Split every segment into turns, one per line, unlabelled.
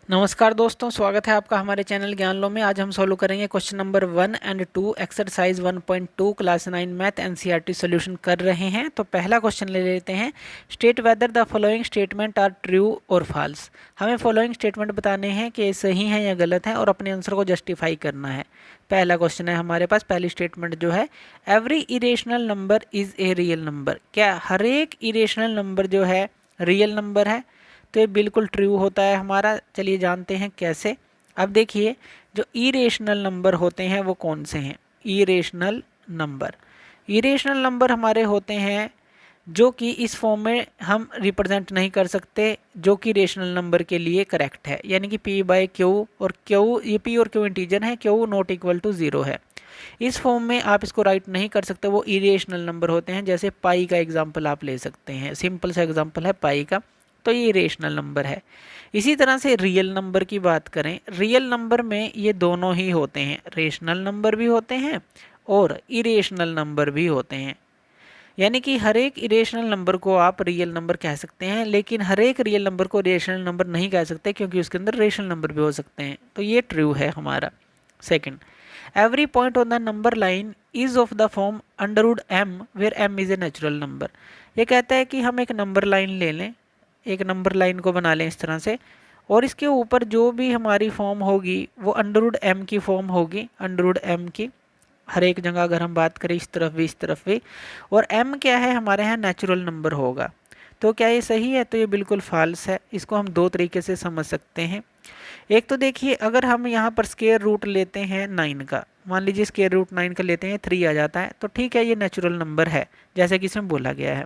नमस्कार दोस्तों, स्वागत है आपका हमारे चैनल ज्ञान लो में। आज हम सॉल्व करेंगे question number 1 and 2 exercise 1.2 class 9 math NCERT solution कर रहे हैं। तो पहला क्वेश्चन ले लेते हैं। State whether the following statement are true और फॉल्स। हमें फॉलोइंग स्टेटमेंट बताने हैं कि सही है या गलत है और अपने आंसर को जस्टिफाई करना है। पहला क्वेश्चन है हमारे पास। पहली स्टेटमेंट जो है, every irrational number is a real number. क्या हर एक इरेशनल नंबर जो है रियल नंबर है? तो ये बिल्कुल ट्रू होता है हमारा। चलिए जानते हैं कैसे। अब देखिए, जो इरेशनल नंबर होते हैं वो कौन से हैं? इरेशनल नंबर हमारे होते हैं जो कि इस फॉर्म में हम रिप्रेजेंट नहीं कर सकते, जो कि रेशनल नंबर के लिए करेक्ट है। यानी कि p बाई क्यू, और क्यू, ये p और क्यू इंटीजर है, क्यू नॉट इक्वल टू 0 है। इस फॉर्म में आप इसको राइट नहीं कर सकते, वो इरेशनल नंबर होते हैं। जैसे पाई का एग्जाम्पल आप ले सकते हैं, सिंपल सा एग्जाम्पल है पाई का, तो ये इरेशनल नंबर है। इसी तरह से रियल नंबर की बात करें, रियल नंबर में ये दोनों ही होते हैं, रेशनल नंबर भी होते हैं और इरेशनल नंबर भी होते हैं। यानी कि हर एक इरेशनल नंबर को आप रियल नंबर कह सकते हैं, लेकिन हर एक रियल नंबर को रेशनल नंबर नहीं कह सकते, क्योंकि उसके अंदर रेशनल नंबर भी हो सकते हैं। तो ये ट्रू है हमारा। Second, every point on the number line is of the form under root m where m is a natural number. ये कहता है कि हम एक नंबर लाइन ले लें, एक नंबर लाइन को बना लें इस तरह से, और इसके ऊपर जो भी हमारी फॉर्म होगी वो अंडर रूट एम की फॉर्म होगी, अंडर रूट एम की हर एक जगह अगर हम बात करें, इस तरफ भी इस तरफ भी। और m क्या है हमारे यहाँ? नेचुरल नंबर होगा। तो क्या ये सही है? तो ये बिल्कुल फॉल्स है। इसको हम दो तरीके से समझ सकते हैं। एक तो देखिए, अगर हम यहाँ पर स्क्वायर रूट लेते हैं 9 का, मान लीजिए स्क्वायर रूट 9 का लेते हैं, 3 आ जाता है, तो ठीक है, ये नेचुरल नंबर है जैसे कि इसमें बोला गया है।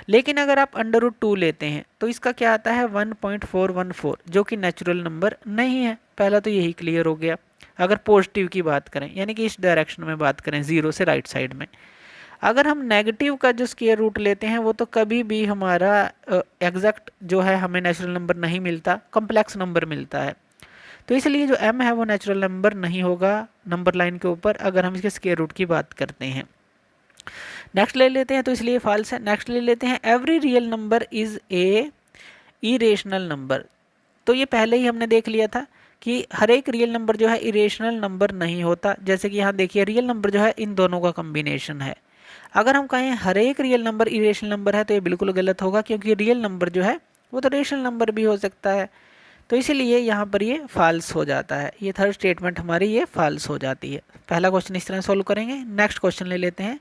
लेकिन अगर आप अंडर रूट 2 लेते हैं तो इसका क्या आता है? 1.414, जो कि नेचुरल नंबर नहीं है। पहला तो यही क्लियर हो गया। अगर पॉजिटिव की बात करें, यानी कि इस डायरेक्शन में बात करें, 0 से राइट साइड में, अगर हम नेगेटिव का जो स्क्वायर रूट लेते हैं वो तो कभी भी हमारा एग्जैक्ट जो है हमें नेचुरल नंबर नहीं मिलता, कॉम्प्लेक्स नंबर मिलता है। तो इसलिए जो m है वो नेचुरल नंबर नहीं होगा नंबर लाइन के ऊपर, अगर हम इसके स्क्वायर रूट की बात करते हैं। नेक्स्ट ले लेते हैं, तो इसलिए फॉल्स है। नेक्स्ट ले लेते हैं, every real number is a irrational number. तो ये पहले ही हमने देख लिया था कि हर एक रियल नंबर जो है इरेशनल नंबर नहीं होता। जैसे कि यहाँ देखिए, रियल नंबर जो है इन दोनों का कॉम्बिनेशन है। अगर हम कहें हर एक रियल नंबर इरेशनल नंबर है तो ये बिल्कुल गलत होगा, क्योंकि रियल नंबर जो है वो तो रेशनल नंबर भी हो सकता है। तो इसीलिए यहाँ पर ये फॉल्स हो जाता है। ये थर्ड स्टेटमेंट हमारी ये फॉल्स हो जाती है। पहला क्वेश्चन इस तरह सोल्व करेंगे। नेक्स्ट क्वेश्चन ले लेते हैं।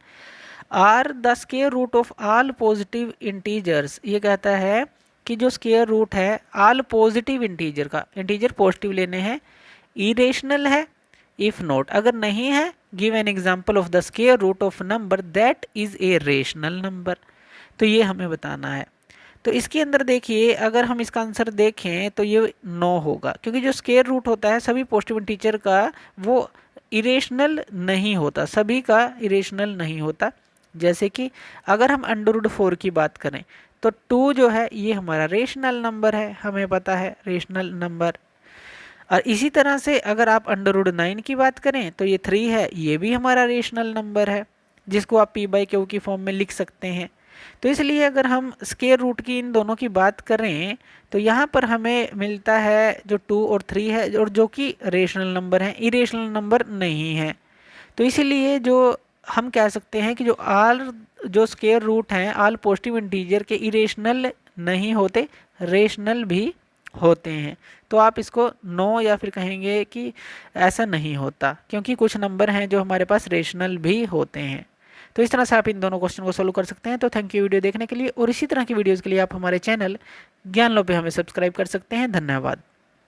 Are the square root of all positive integers. ये कहता है कि जो स्क्वायर रूट है ऑल पॉजिटिव इंटीजर का, इंटीजर पॉजिटिव लेने हैं, इरेशनल है? इफ नॉट, अगर नहीं है, give an example of the square root of number that is a rational number. तो ये हमें बताना है। तो इसके अंदर देखिए, अगर हम इसका आंसर देखें तो ये 9 होगा, क्योंकि जो स्क्वायर रूट होता है सभी पॉजिटिव इंटीजर का वो इरेशनल नहीं होता, सभी का इरेशनल नहीं होता। जैसे कि अगर हम अंडर रूट 4 की बात करें तो 2 जो है ये हमारा रेशनल नंबर है, हमें पता है रेशनल नंबर। और इसी तरह से अगर आप अंडर रूट 9 की बात करें तो ये 3 है, ये भी हमारा रेशनल नंबर है, जिसको आप p बाई क्यू की फॉर्म में लिख सकते हैं। तो इसलिए अगर हम स्क्वायर रूट की इन दोनों की बात करें तो यहाँ पर हमें मिलता है जो 2 और 3 है, और जो कि रेशनल नंबर है, इरेशनल नंबर नहीं है। तो इसीलिए जो हम कह सकते हैं कि जो स्क्वायर रूट हैं ऑल पॉजिटिव इंटीजर के इरेशनल नहीं होते, रेशनल भी होते हैं। तो आप इसको नो या फिर कहेंगे कि ऐसा नहीं होता, क्योंकि कुछ नंबर हैं जो हमारे पास रेशनल भी होते हैं। तो इस तरह से आप इन दोनों क्वेश्चन को सोल्व कर सकते हैं। तो थैंक यू वीडियो देखने के लिए, और इसी तरह की वीडियोज़ के लिए आप हमारे चैनल ज्ञान लो पे हमें सब्सक्राइब कर सकते हैं। धन्यवाद।